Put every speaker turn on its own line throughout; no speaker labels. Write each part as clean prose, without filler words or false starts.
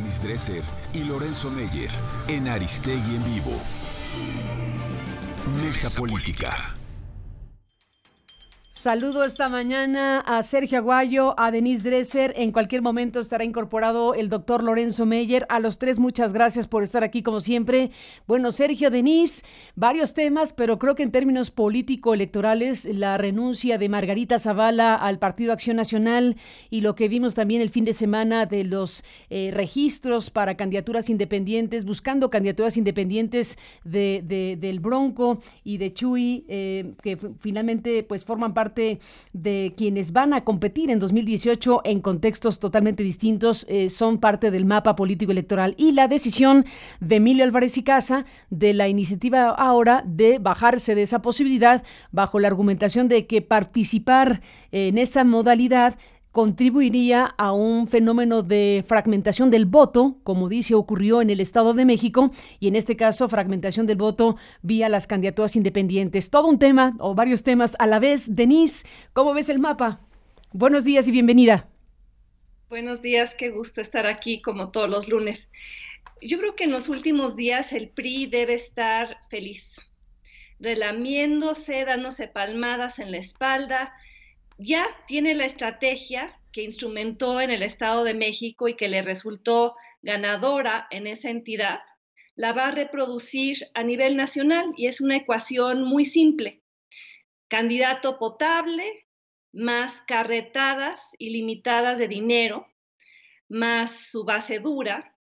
Denis Dresser y Lorenzo Meyer en Aristegui en Vivo. Mesa Política.
Saludo esta mañana a Sergio Aguayo, a Denis Dresser. En cualquier momento estará incorporado el doctor Lorenzo Meyer. A los tres, muchas gracias por estar aquí como siempre. Bueno, Sergio, Denis, varios temas, pero creo que en términos político-electorales, la renuncia de Margarita Zavala al Partido Acción Nacional y lo que vimos también el fin de semana de los registros para candidaturas independientes, buscando candidaturas independientes del Bronco y de Chuy, que finalmente pues forman parte de quienes van a competir en 2018 en contextos totalmente distintos, son parte del mapa político electoral, y la decisión de Emilio Álvarez y Casa de la iniciativa ahora de bajarse de esa posibilidad bajo la argumentación de que participar en esa modalidad contribuiría a un fenómeno de fragmentación del voto, como dice, ocurrió en el Estado de México, y en este caso fragmentación del voto vía las candidaturas independientes. Todo un tema, o varios temas a la vez. Denise, ¿cómo ves el mapa? Buenos días y bienvenida.
Buenos días, qué gusto estar aquí como todos los lunes. Yo creo que en los últimos días el PRI debe estar feliz, relamiéndose, dándose palmadas en la espalda. Ya tiene la estrategia que instrumentó en el Estado de México y que le resultó ganadora en esa entidad, la va a reproducir a nivel nacional, y es una ecuación muy simple. Candidato potable, más carretadas ilimitadas de dinero, más su base dura,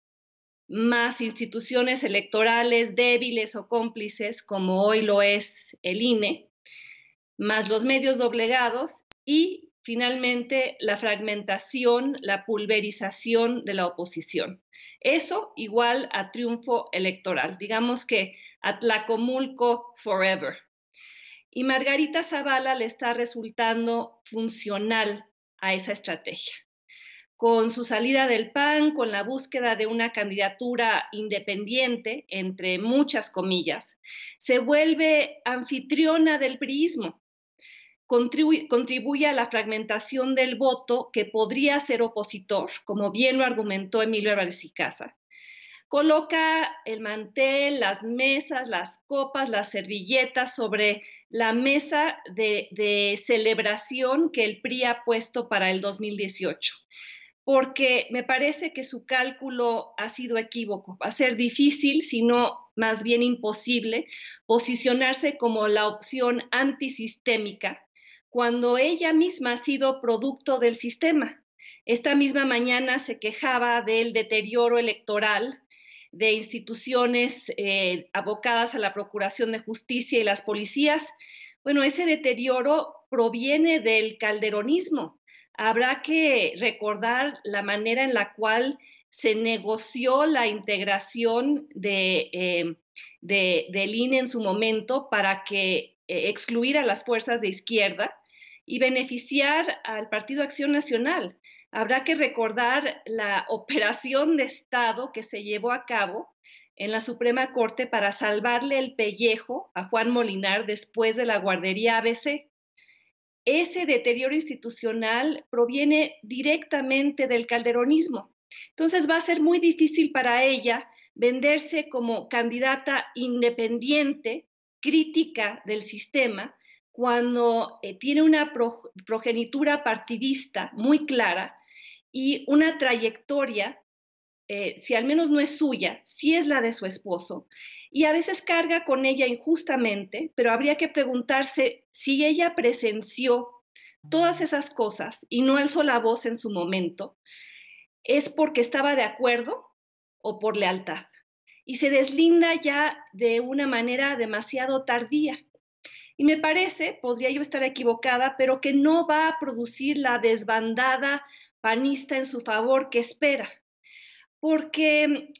más instituciones electorales débiles o cómplices, como hoy lo es el INE, más los medios doblegados, y finalmente la fragmentación, la pulverización de la oposición. Eso igual a triunfo electoral, digamos que Atlacomulco forever. Y Margarita Zavala le está resultando funcional a esa estrategia. Con su salida del PAN, con la búsqueda de una candidatura independiente, entre muchas comillas, se vuelve anfitriona del priismo. Contribuye a la fragmentación del voto que podría ser opositor, como bien lo argumentó Emilio Álvarez y Casa. Coloca el mantel, las mesas, las copas, las servilletas sobre la mesa de celebración que el PRI ha puesto para el 2018. Porque me parece que su cálculo ha sido equívoco. Va a ser difícil, si no más bien imposible, posicionarse como la opción antisistémica cuando ella misma ha sido producto del sistema. Esta misma mañana se quejaba del deterioro electoral de instituciones abocadas a la Procuración de Justicia y las policías. Bueno, ese deterioro proviene del calderonismo. Habrá que recordar la manera en la cual se negoció la integración del INE en su momento para que excluir a las fuerzas de izquierda y beneficiar al Partido Acción Nacional. Habrá que recordar la operación de Estado que se llevó a cabo en la Suprema Corte para salvarle el pellejo a Juan Molinar después de la guardería ABC. Ese deterioro institucional proviene directamente del calderonismo. Entonces va a ser muy difícil para ella venderse como candidata independiente, crítica del sistema, cuando tiene una progenitura partidista muy clara y una trayectoria, si al menos no es suya, sí es la de su esposo, y a veces carga con ella injustamente, pero habría que preguntarse si ella presenció todas esas cosas y no alzó la voz en su momento, ¿es porque estaba de acuerdo o por lealtad? Y se deslinda ya de una manera demasiado tardía. Y me parece, podría yo estar equivocada, pero que no va a producir la desbandada panista en su favor que espera. Porque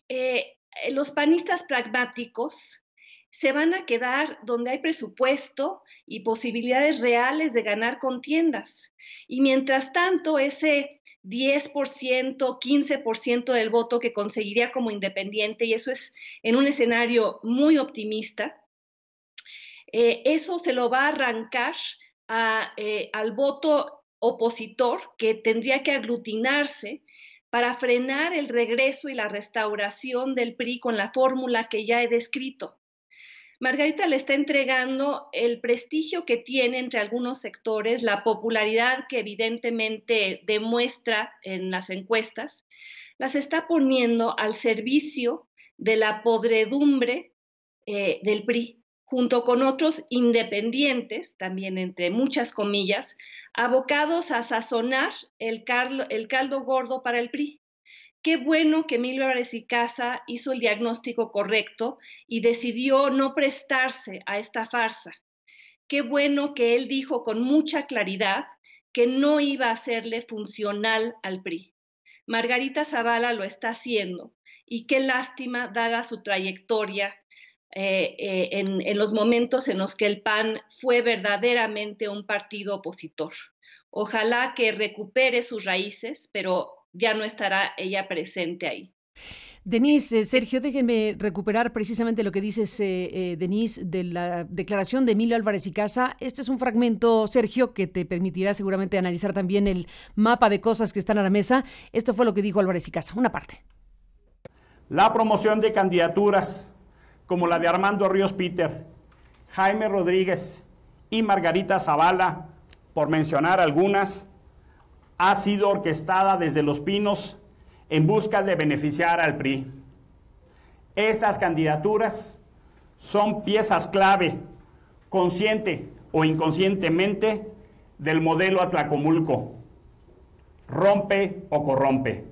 los panistas pragmáticos se van a quedar donde hay presupuesto y posibilidades reales de ganar contiendas. Y mientras tanto, ese 10%, 15% del voto que conseguiría como independiente, y eso es en un escenario muy optimista, eso se lo va a arrancar al voto opositor, que tendría que aglutinarse para frenar el regreso y la restauración del PRI con la fórmula que ya he descrito. Margarita le está entregando el prestigio que tiene entre algunos sectores, la popularidad que evidentemente demuestra en las encuestas, las está poniendo al servicio de la podredumbre del PRI, junto con otros independientes, también entre muchas comillas, abocados a sazonar el caldo gordo para el PRI. Qué bueno que Emilio Álvarez y Casa hizo el diagnóstico correcto y decidió no prestarse a esta farsa. Qué bueno que él dijo con mucha claridad que no iba a serle funcional al PRI. Margarita Zavala lo está haciendo y qué lástima dada su trayectoria en los momentos en los que el PAN fue verdaderamente un partido opositor. Ojalá que recupere sus raíces, pero ya no estará ella presente ahí.
Denise, Sergio, déjenme recuperar precisamente lo que dices, Denise, de la declaración de Emilio Álvarez y Casa. Este es un fragmento, Sergio, que te permitirá seguramente analizar también el mapa de cosas que están a la mesa. Esto fue lo que dijo Álvarez y Casa, una parte.
La promoción de candidaturas como la de Armando Ríos Peter, Jaime Rodríguez y Margarita Zavala, por mencionar algunas, ha sido orquestada desde Los Pinos en busca de beneficiar al PRI. Estas candidaturas son piezas clave, consciente o inconscientemente, del modelo Atlacomulco. Rompe o corrompe.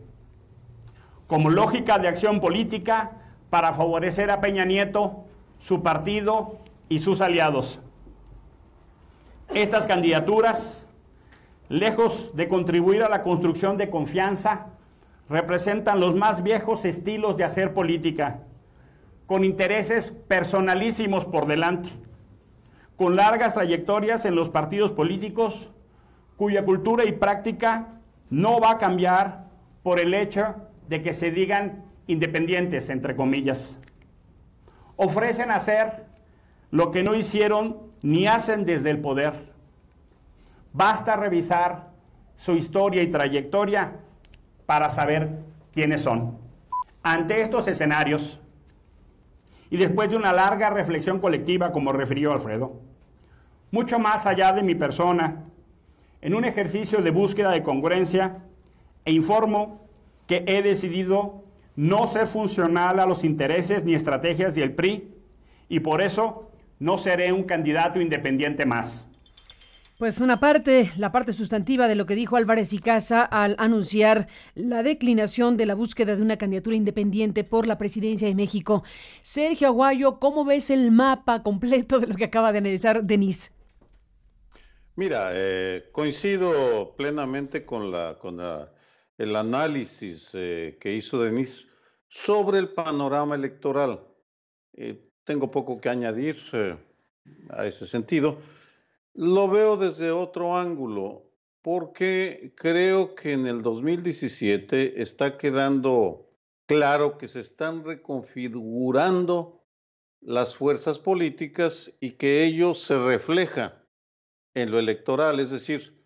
Como lógica de acción política para favorecer a Peña Nieto, su partido y sus aliados. Estas candidaturas, lejos de contribuir a la construcción de confianza, representan los más viejos estilos de hacer política, con intereses personalísimos por delante, con largas trayectorias en los partidos políticos, cuya cultura y práctica no va a cambiar por el hecho de que se digan independientes, entre comillas. Ofrecen hacer lo que no hicieron ni hacen desde el poder. Basta revisar su historia y trayectoria para saber quiénes son. Ante estos escenarios, y después de una larga reflexión colectiva, como refirió Alfredo, mucho más allá de mi persona, en un ejercicio de búsqueda de congruencia, informo que he decidido no ser funcional a los intereses ni estrategias del PRI, y por eso no seré un candidato independiente más.
Pues una parte, la parte sustantiva de lo que dijo Álvarez y Casa al anunciar la declinación de la búsqueda de una candidatura independiente por la presidencia de México. Sergio Aguayo, ¿cómo ves el mapa completo de lo que acaba de analizar Denise?
Mira, coincido plenamente con el análisis que hizo Denise sobre el panorama electoral. Tengo poco que añadir a ese sentido. Lo veo desde otro ángulo, porque creo que en el 2017 está quedando claro que se están reconfigurando las fuerzas políticas y que ello se refleja en lo electoral, es decir,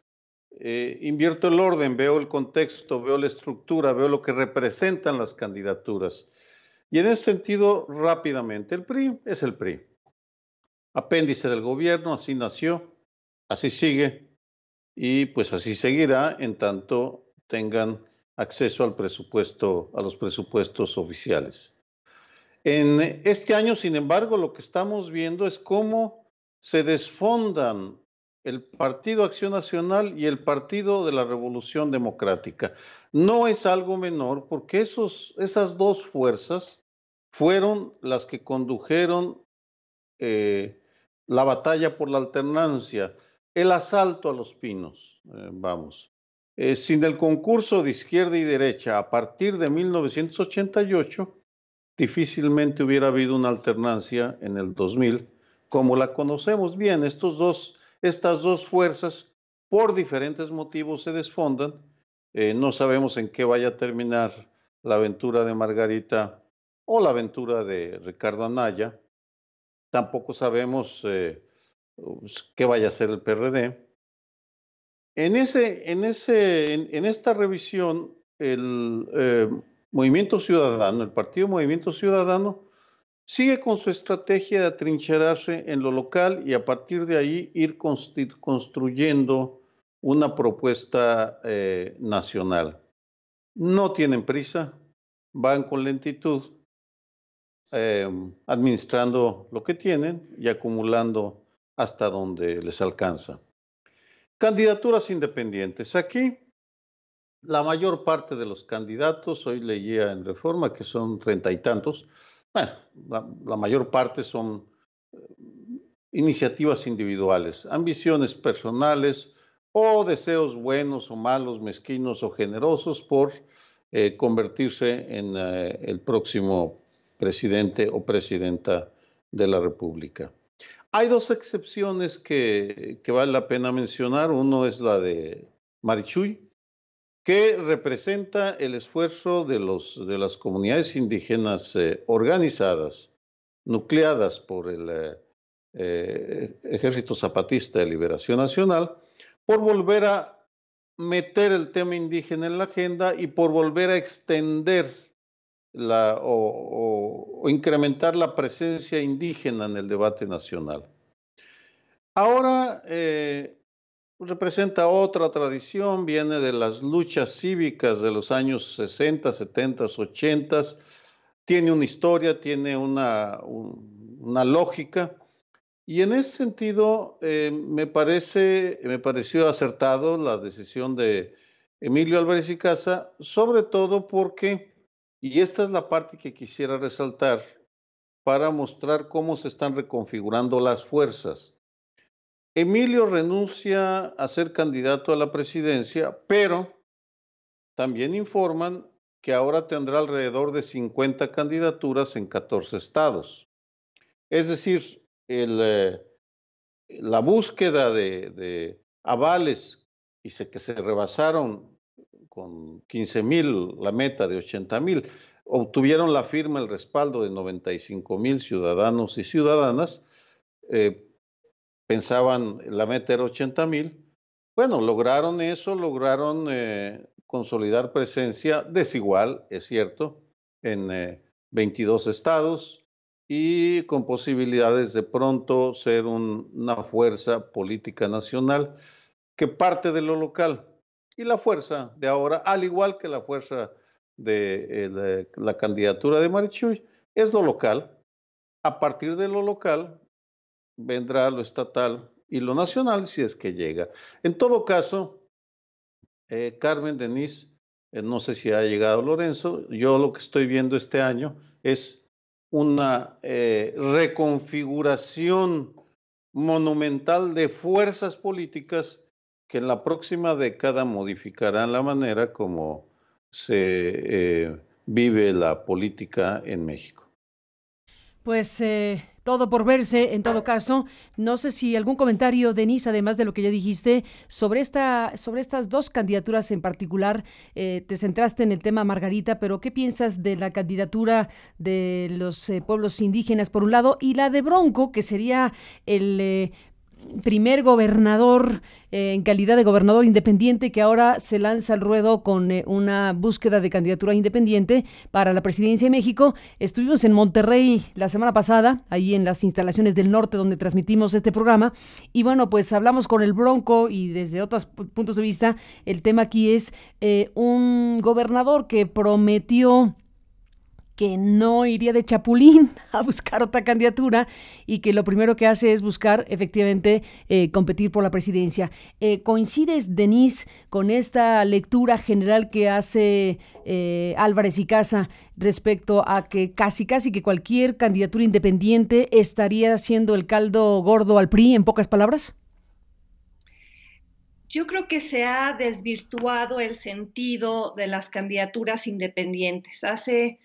invierto el orden, veo el contexto, veo la estructura, veo lo que representan las candidaturas. Y en ese sentido, rápidamente, el PRI es el PRI. Apéndice del gobierno, así nació, así sigue y pues así seguirá en tanto tengan acceso al presupuesto, a los presupuestos oficiales. En este año, sin embargo, lo que estamos viendo es cómo se desfondan el Partido Acción Nacional y el Partido de la Revolución Democrática. No es algo menor porque esas dos fuerzas fueron las que condujeron la batalla por la alternancia, el asalto a Los Pinos, sin el concurso de izquierda y derecha a partir de 1988, difícilmente hubiera habido una alternancia en el 2000, como la conocemos bien. Estas dos fuerzas, por diferentes motivos, se desfondan. No sabemos en qué vaya a terminar la aventura de Margarita o la aventura de Ricardo Anaya. Tampoco sabemos qué vaya a hacer el PRD. En esta revisión el Movimiento Ciudadano, el Partido Movimiento Ciudadano, sigue con su estrategia de atrincherarse en lo local y a partir de ahí ir construyendo una propuesta nacional. No tienen prisa, van con lentitud, administrando lo que tienen y acumulando hasta donde les alcanza. Candidaturas independientes. Aquí, la mayor parte de los candidatos, hoy leía en Reforma que son 30 y tantos, bueno, la mayor parte son iniciativas individuales, ambiciones personales o deseos buenos o malos, mezquinos o generosos por convertirse en el próximo presidente o presidenta de la República. Hay dos excepciones que vale la pena mencionar. Uno es la de Marichuy, que representa el esfuerzo de las comunidades indígenas organizadas, nucleadas por el Ejército Zapatista de Liberación Nacional, por volver a meter el tema indígena en la agenda y por volver a extender o incrementar la presencia indígena en el debate nacional. Ahora representa otra tradición, viene de las luchas cívicas de los años 60, 70, 80, tiene una historia, tiene una lógica, y en ese sentido me pareció acertado la decisión de Emilio Álvarez y Casa, sobre todo porque, y esta es la parte que quisiera resaltar para mostrar cómo se están reconfigurando las fuerzas. Emilio renuncia a ser candidato a la presidencia, pero también informan que ahora tendrá alrededor de 50 candidaturas en 14 estados. Es decir, la búsqueda de avales y que se rebasaron con 15,000 la meta de 80,000, obtuvieron la firma, el respaldo de 95,000 ciudadanos y ciudadanas. Pensaban la meta era 80,000. Bueno, lograron eso, lograron consolidar presencia desigual, es cierto, en 22 estados y con posibilidades de pronto ser una fuerza política nacional que parte de lo local. Y la fuerza de ahora, al igual que la fuerza de la candidatura de Marichuy, es lo local. A partir de lo local vendrá lo estatal y lo nacional si es que llega. En todo caso, Carmen, Denise, no sé si ha llegado Lorenzo, yo lo que estoy viendo este año es una reconfiguración monumental de fuerzas políticas que en la próxima década modificarán la manera como se vive la política en México.
Pues todo por verse, en todo caso. No sé si algún comentario, Denise, además de lo que ya dijiste, sobre estas dos candidaturas en particular. Te centraste en el tema Margarita, pero ¿qué piensas de la candidatura de los pueblos indígenas, por un lado, y la de Bronco, que sería el primer gobernador en calidad de gobernador independiente que ahora se lanza al ruedo con una búsqueda de candidatura independiente para la presidencia de México? Estuvimos en Monterrey la semana pasada, ahí en las instalaciones del norte donde transmitimos este programa, y bueno, pues hablamos con el Bronco y desde otros puntos de vista el tema aquí es un gobernador que prometió que no iría de chapulín a buscar otra candidatura y que lo primero que hace es buscar efectivamente competir por la presidencia. ¿Coincides, Denise, con esta lectura general que hace Álvarez y Casa respecto a que casi que cualquier candidatura independiente estaría haciendo el caldo gordo al PRI, en pocas palabras?
Yo creo que se ha desvirtuado el sentido de las candidaturas independientes. Hace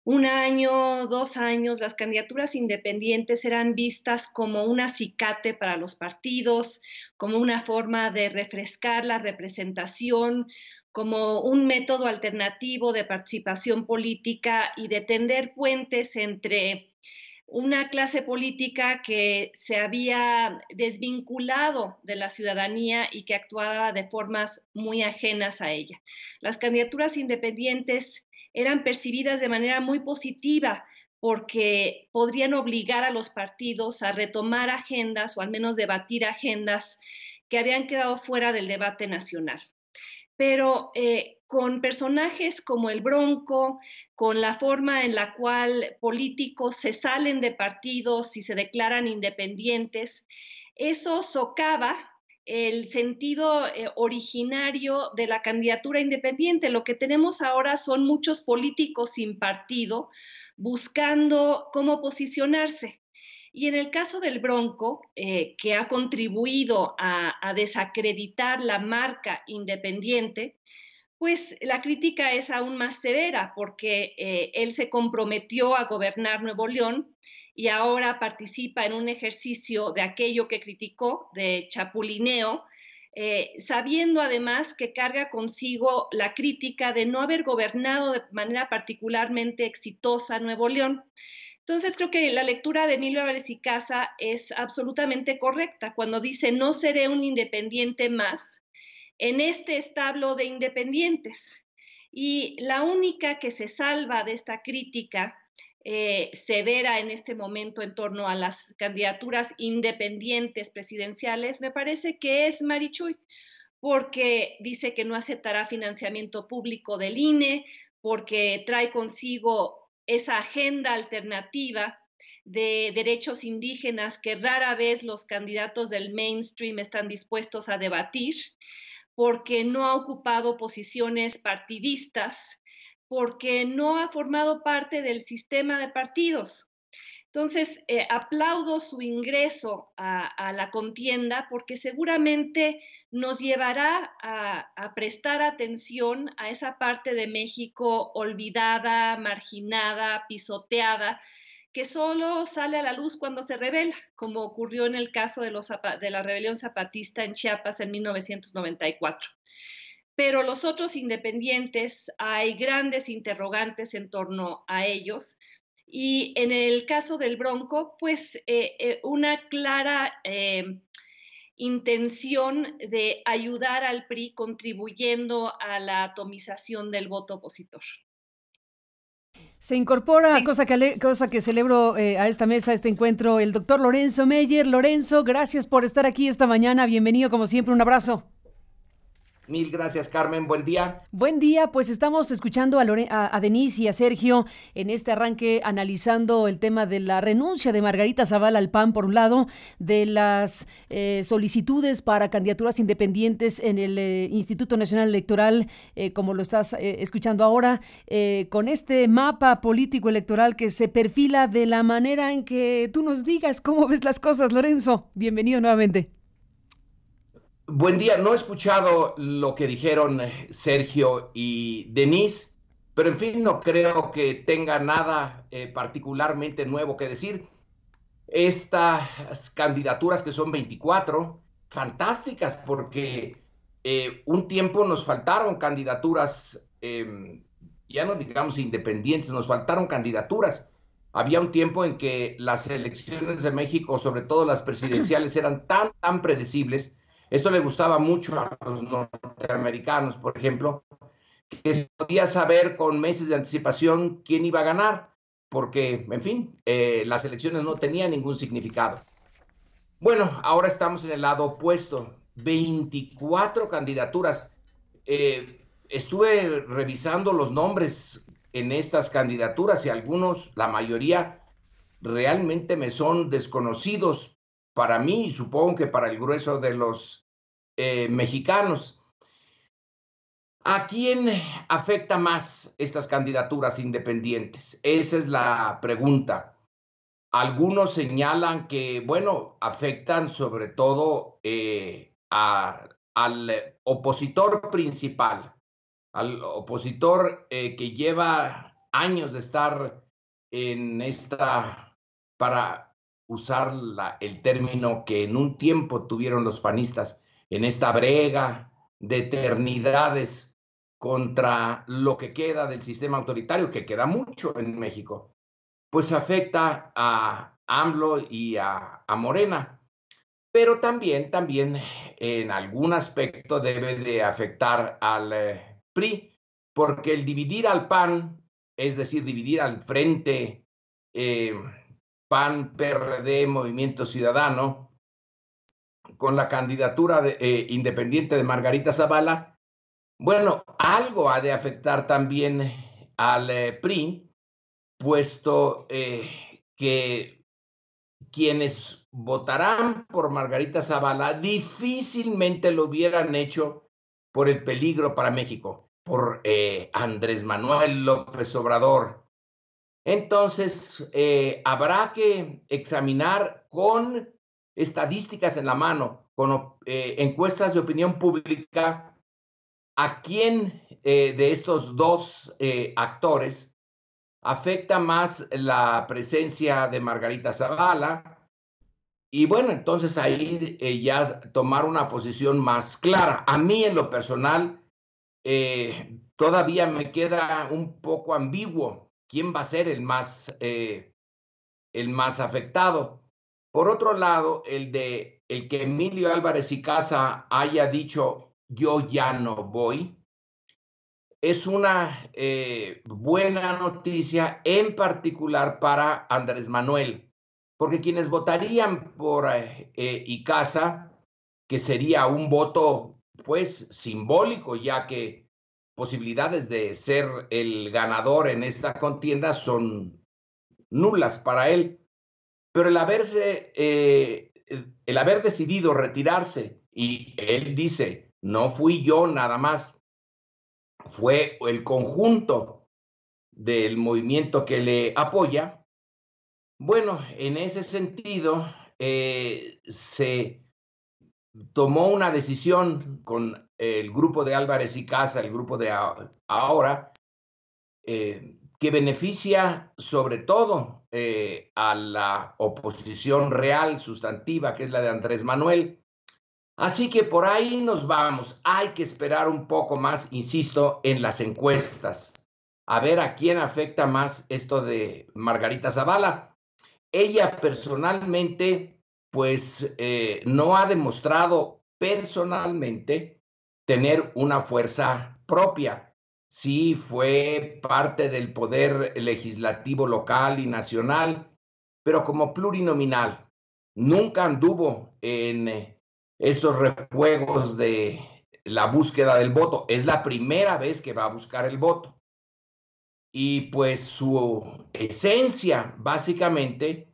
1 año, 2 años, las candidaturas independientes eran vistas como un acicate para los partidos, como una forma de refrescar la representación, como un método alternativo de participación política y de tender puentes entre una clase política que se había desvinculado de la ciudadanía y que actuaba de formas muy ajenas a ella. Las candidaturas independientes eran percibidas de manera muy positiva porque podrían obligar a los partidos a retomar agendas o al menos debatir agendas que habían quedado fuera del debate nacional. Pero con personajes como el Bronco, con la forma en la cual políticos se salen de partidos y se declaran independientes, eso socava el sentido originario de la candidatura independiente. Lo que tenemos ahora son muchos políticos sin partido buscando cómo posicionarse. Y en el caso del Bronco, que ha contribuido a desacreditar la marca independiente, pues la crítica es aún más severa porque él se comprometió a gobernar Nuevo León y ahora participa en un ejercicio de aquello que criticó, de chapulineo, sabiendo además que carga consigo la crítica de no haber gobernado de manera particularmente exitosa Nuevo León. Entonces creo que la lectura de Emilio Álvarez y Casa es absolutamente correcta cuando dice no seré un independiente más en este establo de independientes. Y la única que se salva de esta crítica severa en este momento en torno a las candidaturas independientes presidenciales, me parece que es Marichuy, porque dice que no aceptará financiamiento público del INE, porque trae consigo esa agenda alternativa de derechos indígenas que rara vez los candidatos del mainstream están dispuestos a debatir, porque no ha ocupado posiciones partidistas, porque no ha formado parte del sistema de partidos. Entonces, aplaudo su ingreso a la contienda porque seguramente nos llevará a prestar atención a esa parte de México olvidada, marginada, pisoteada, que solo sale a la luz cuando se rebela, como ocurrió en el caso de la rebelión zapatista en Chiapas en 1994. Pero los otros independientes, hay grandes interrogantes en torno a ellos. Y en el caso del Bronco, pues una clara intención de ayudar al PRI contribuyendo a la atomización del voto opositor.
Se incorpora, cosa que celebro a esta mesa, a este encuentro, el doctor Lorenzo Meyer. Lorenzo, gracias por estar aquí esta mañana. Bienvenido, como siempre, un abrazo.
Mil gracias, Carmen. Buen día.
Buen día, pues estamos escuchando a Denise y a Sergio en este arranque analizando el tema de la renuncia de Margarita Zavala al PAN, por un lado, de las solicitudes para candidaturas independientes en el Instituto Nacional Electoral, como lo estás escuchando ahora, con este mapa político electoral que se perfila de la manera en que tú nos digas cómo ves las cosas, Lorenzo. Bienvenido nuevamente.
Buen día, no he escuchado lo que dijeron Sergio y Denise, pero en fin, no creo que tenga nada particularmente nuevo que decir. Estas candidaturas, que son 24, fantásticas, porque un tiempo nos faltaron candidaturas, ya no digamos independientes, nos faltaron candidaturas. Había un tiempo en que las elecciones de México, sobre todo las presidenciales, eran tan predecibles. Esto le gustaba mucho a los norteamericanos, por ejemplo, que se podía saber con meses de anticipación quién iba a ganar, porque, en fin, las elecciones no tenían ningún significado. Bueno, ahora estamos en el lado opuesto, 24 candidaturas. Estuve revisando los nombres en estas candidaturas y algunos, la mayoría, realmente me son desconocidos para mí y supongo que para el grueso de los mexicanos. ¿A quién afecta más estas candidaturas independientes? Esa es la pregunta. Algunos señalan que, bueno, afectan sobre todo al opositor principal, al opositor que lleva años de estar en esta, para usar el término que en un tiempo tuvieron los panistas, en esta brega de eternidades contra lo que queda del sistema autoritario, que queda mucho en México. pues afecta a AMLO y a Morena. Pero también en algún aspecto debe de afectar al PRI, porque el dividir al PAN, es decir, dividir al Frente PAN, PRD, Movimiento Ciudadano, con la candidatura independiente de Margarita Zavala, bueno, algo ha de afectar también al PRI, puesto que quienes votarán por Margarita Zavala difícilmente lo hubieran hecho por el peligro para México, por Andrés Manuel López Obrador. Entonces, habrá que examinar con estadísticas en la mano, con encuestas de opinión pública, a quién de estos dos actores afecta más la presencia de Margarita Zavala. Y bueno, entonces ahí ya tomar una posición más clara. A mí en lo personal todavía me queda un poco ambiguo quién va a ser el más afectado. Por otro lado, el que Emilio Álvarez y Casa haya dicho yo ya no voy, es una buena noticia, en particular para Andrés Manuel, porque quienes votarían por Icaza, que sería un voto pues simbólico, ya que posibilidades de ser el ganador en esta contienda son nulas para él, pero el haber decidido retirarse, y él dice, no fui yo nada más, fue el conjunto del movimiento que le apoya. Bueno, en ese sentido, se tomó una decisión con el grupo de Álvarez y Casa, el grupo de ahora, que beneficia sobre todo a la oposición real, sustantiva, que es la de Andrés Manuel. Así que por ahí nos vamos. Hay que esperar un poco más, insisto, en las encuestas, a ver a quién afecta más esto de Margarita Zavala. Ella personalmente, pues, no ha demostrado personalmente tener una fuerza propia. Sí fue parte del poder legislativo local y nacional, pero como plurinominal. Nunca anduvo en estos rejuegos de la búsqueda del voto. Es la primera vez que va a buscar el voto. Y pues su esencia, básicamente,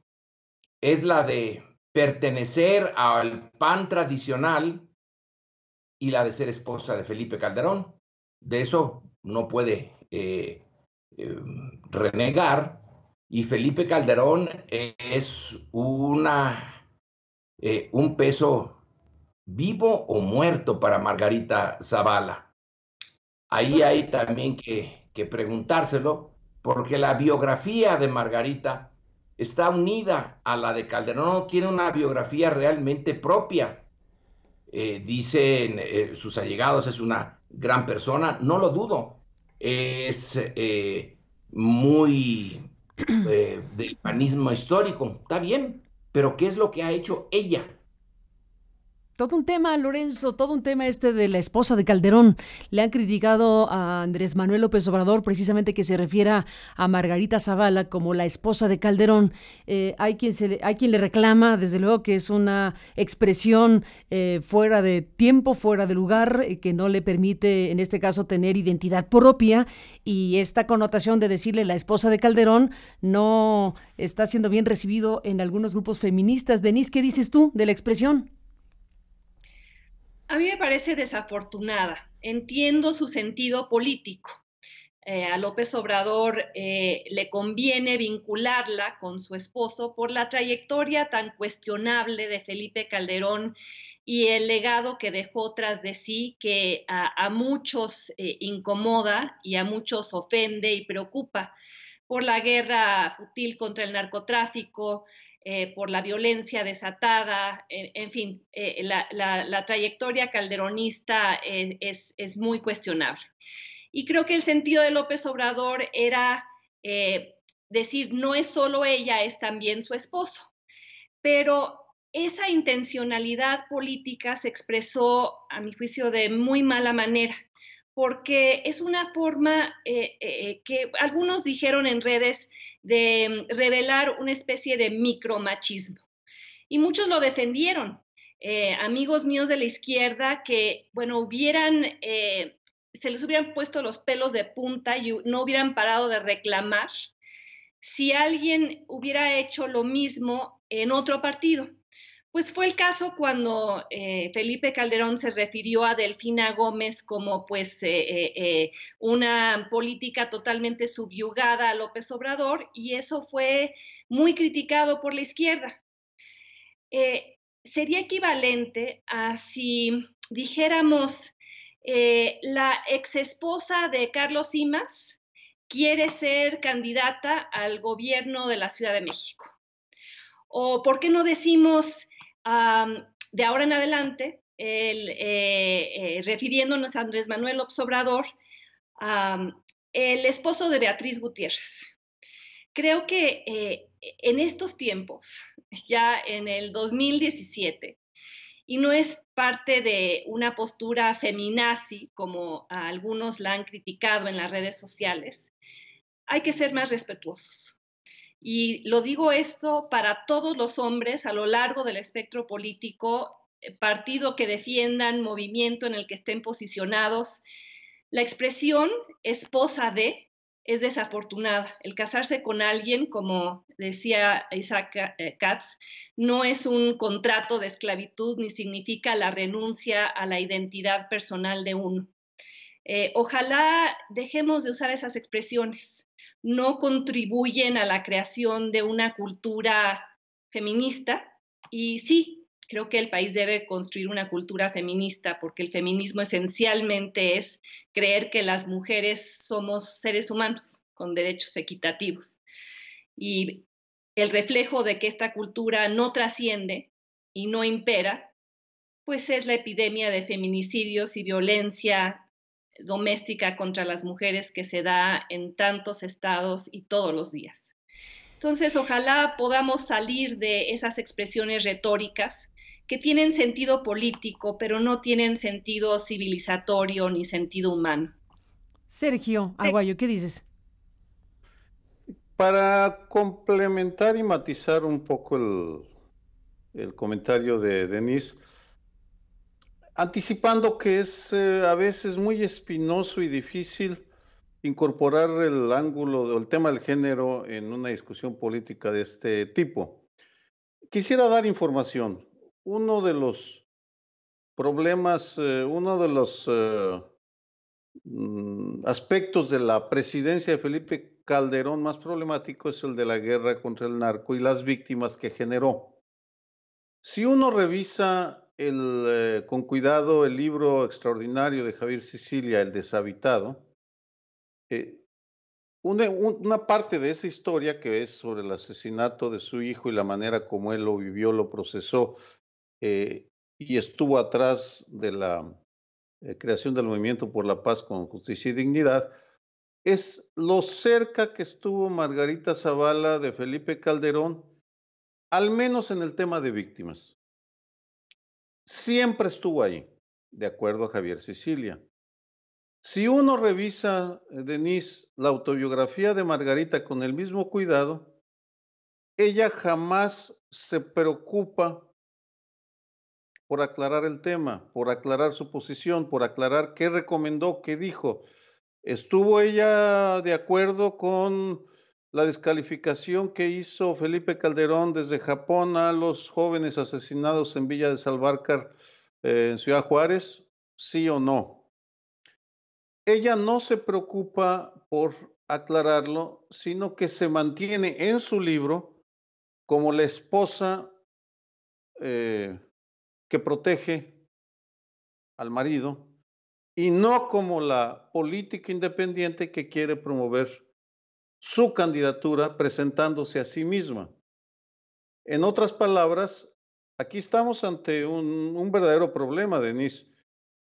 es la de pertenecer al PAN tradicional y la de ser esposa de Felipe Calderón. De eso no puede renegar. Y Felipe Calderón es un peso vivo o muerto para Margarita Zavala. Ahí hay también que preguntárselo, porque la biografía de Margarita está unida a la de Calderón, no tiene una biografía realmente propia. Dicen sus allegados, es una gran persona, no lo dudo, es muy del panismo histórico, está bien, pero ¿qué es lo que ha hecho ella?
Todo un tema, Lorenzo, todo un tema este de la esposa de Calderón. Le han criticado a Andrés Manuel López Obrador precisamente que se refiera a Margarita Zavala como la esposa de Calderón. Hay quien le reclama, desde luego, que es una expresión fuera de tiempo, fuera de lugar, que no le permite, en este caso, tener identidad propia. Y esta connotación de decirle la esposa de Calderón no está siendo bien recibido en algunos grupos feministas. Denise, ¿qué dices tú de la expresión?
A mí me parece desafortunada. Entiendo su sentido político. A López Obrador le conviene vincularla con su esposo por la trayectoria tan cuestionable de Felipe Calderón y el legado que dejó tras de sí, que a muchos incomoda y a muchos ofende y preocupa, por la guerra fútil contra el narcotráfico, por la violencia desatada, en fin, la trayectoria calderonista es muy cuestionable. Y creo que el sentido de López Obrador era decir, no es solo ella, es también su esposo. Pero esa intencionalidad política se expresó, a mi juicio, de muy mala manera, porque es una forma que algunos dijeron en redes de revelar una especie de micromachismo. Y muchos lo defendieron. Amigos míos de la izquierda que, bueno, se les hubieran puesto los pelos de punta y no hubieran parado de reclamar si alguien hubiera hecho lo mismo en otro partido. Pues fue el caso cuando Felipe Calderón se refirió a Delfina Gómez como pues una política totalmente subyugada a López Obrador, y eso fue muy criticado por la izquierda. Sería equivalente a si dijéramos la exesposa de Carlos Simas quiere ser candidata al gobierno de la Ciudad de México. O ¿por qué no decimos de ahora en adelante, refiriéndonos a Andrés Manuel López Obrador, el esposo de Beatriz Gutiérrez? Creo que en estos tiempos, ya en el 2017, y no es parte de una postura feminazi, como algunos la han criticado en las redes sociales, hay que ser más respetuosos. Y lo digo esto para todos los hombres a lo largo del espectro político, partido que defiendan, movimiento en el que estén posicionados. La expresión esposa de es desafortunada. El casarse con alguien, como decía Isaac Katz, no es un contrato de esclavitud ni significa la renuncia a la identidad personal de uno. Ojalá dejemos de usar esas expresiones. No contribuyen a la creación de una cultura feminista, y sí, creo que el país debe construir una cultura feminista, porque el feminismo esencialmente es creer que las mujeres somos seres humanos con derechos equitativos. Y el reflejo de que esta cultura no trasciende y no impera, pues es la epidemia de feminicidios y violencia doméstica contra las mujeres que se da en tantos estados y todos los días. Entonces, ojalá podamos salir de esas expresiones retóricas que tienen sentido político, pero no tienen sentido civilizatorio ni sentido humano.
Sergio Aguayo, ¿qué dices?
Para complementar y matizar un poco el comentario de Denise, anticipando que es a veces muy espinoso y difícil incorporar el ángulo o el tema del género en una discusión política de este tipo. Quisiera dar información. Uno de los problemas, uno de los aspectos de la presidencia de Felipe Calderón más problemático es el de la guerra contra el narco y las víctimas que generó. Si uno revisa con cuidado el libro extraordinario de Javier Sicilia, El Deshabitado, una parte de esa historia que es sobre el asesinato de su hijo y la manera como él lo vivió, lo procesó y estuvo atrás de la creación del Movimiento por la Paz con Justicia y Dignidad, es lo cerca que estuvo Margarita Zavala de Felipe Calderón, al menos en el tema de víctimas. Siempre estuvo ahí, de acuerdo a Javier Sicilia. Si uno revisa, Denise, la autobiografía de Margarita con el mismo cuidado, ella jamás se preocupa por aclarar el tema, por aclarar su posición, por aclarar qué recomendó, qué dijo. ¿Estuvo ella de acuerdo con la descalificación que hizo Felipe Calderón desde Japón a los jóvenes asesinados en Villa de Salvarcar, en Ciudad Juárez? ¿Sí o no? Ella no se preocupa por aclararlo, sino que se mantiene en su libro como la esposa que protege al marido y no como la política independiente que quiere promover su candidatura presentándose a sí misma. En otras palabras, aquí estamos ante un verdadero problema, Denise.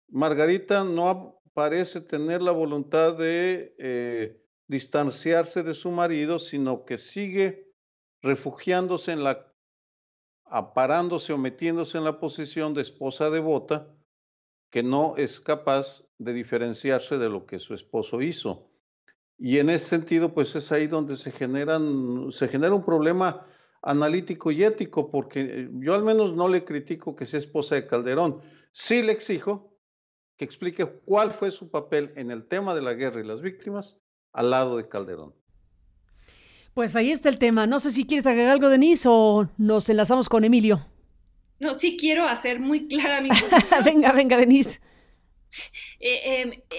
Margarita no parece tener la voluntad de distanciarse de su marido, sino que sigue refugiándose aparándose o metiéndose en la posición de esposa devota, que no es capaz de diferenciarse de lo que su esposo hizo. Y en ese sentido, pues es ahí donde se genera un problema analítico y ético, porque yo al menos no le critico que sea esposa de Calderón. Sí le exijo que explique cuál fue su papel en el tema de la guerra y las víctimas al lado de Calderón.
Pues ahí está el tema. No sé si quieres agregar algo, Denise, o nos enlazamos con Emilio.
No, sí quiero hacer muy clara mi posición.
Venga, Denise.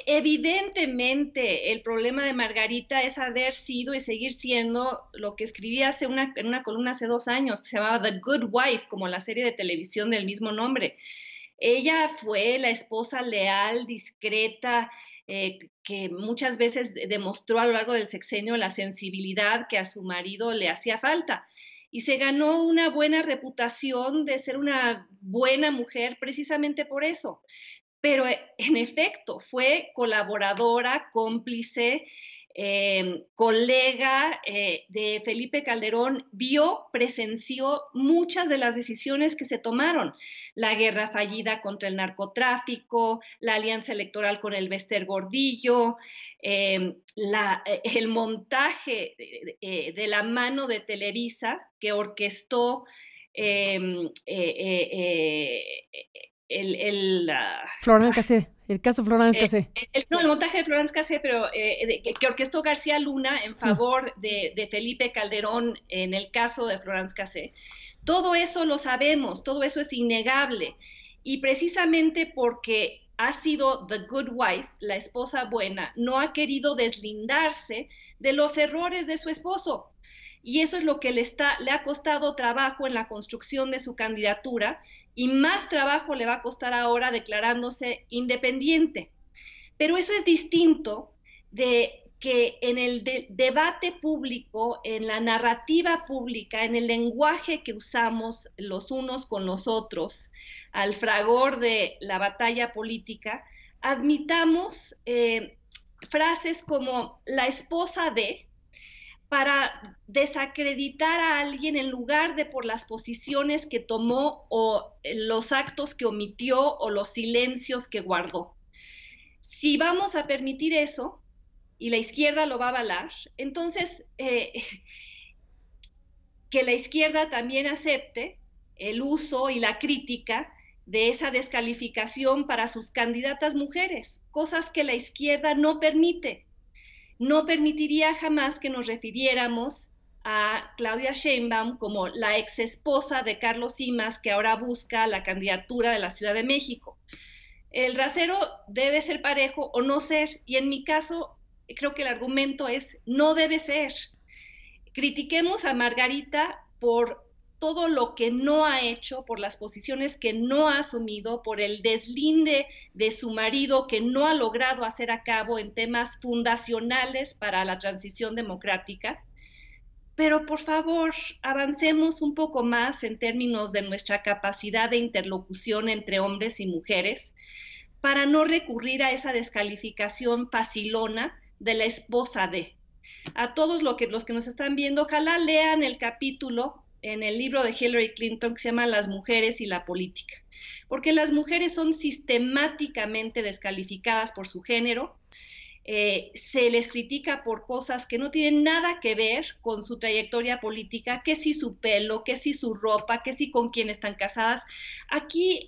Evidentemente, el problema de Margarita es haber sido y seguir siendo lo que escribí en una columna hace 2 años, que se llamaba The Good Wife, como la serie de televisión del mismo nombre. Ella fue la esposa leal, discreta, que muchas veces demostró a lo largo del sexenio la sensibilidad que a su marido le hacía falta. Y se ganó una buena reputación de ser una buena mujer precisamente por eso. Pero en efecto fue colaboradora, cómplice, colega de Felipe Calderón, presenció muchas de las decisiones que se tomaron, la guerra fallida contra el narcotráfico, la alianza electoral con el Bester Gordillo, el montaje de la mano de Televisa que orquestó
Florent Cassé, el caso Florent Cassé.
El montaje de Florent Cassé, pero que orquestó García Luna en favor de Felipe Calderón en el caso de Florent Cassé. Todo eso lo sabemos, todo eso es innegable. Y precisamente porque ha sido the good wife, la esposa buena, no ha querido deslindarse de los errores de su esposo. Y eso es lo que le ha costado trabajo en la construcción de su candidatura, y más trabajo le va a costar ahora declarándose independiente. Pero eso es distinto de que en el debate público, en la narrativa pública, en el lenguaje que usamos los unos con los otros, al fragor de la batalla política, admitamos frases como la esposa de, para desacreditar a alguien en lugar de por las posiciones que tomó o los actos que omitió o los silencios que guardó. Si vamos a permitir eso, y la izquierda lo va a avalar, entonces que la izquierda también acepte el uso y la crítica de esa descalificación para sus candidatas mujeres, cosas que la izquierda no permite. No permitiría jamás que nos refiriéramos a Claudia Sheinbaum como la exesposa de Carlos Simas, que ahora busca la candidatura de la Ciudad de México. El rasero debe ser parejo o no ser, y en mi caso creo que el argumento es no debe ser. Critiquemos a Margarita por todo lo que no ha hecho, por las posiciones que no ha asumido, por el deslinde de su marido que no ha logrado hacer a cabo en temas fundacionales para la transición democrática. Pero por favor, avancemos un poco más en términos de nuestra capacidad de interlocución entre hombres y mujeres para no recurrir a esa descalificación facilona de la esposa de. A todos los que nos están viendo, ojalá lean el capítulo en el libro de Hillary Clinton que se llama Las mujeres y la política, porque las mujeres son sistemáticamente descalificadas por su género, se les critica por cosas que no tienen nada que ver con su trayectoria política, que si su pelo, que si su ropa, que si con quién están casadas. Aquí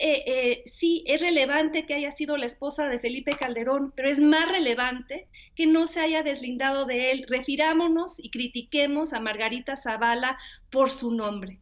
sí es relevante que haya sido la esposa de Felipe Calderón, pero es más relevante que no se haya deslindado de él. Refirámonos y critiquemos a Margarita Zavala por su nombre.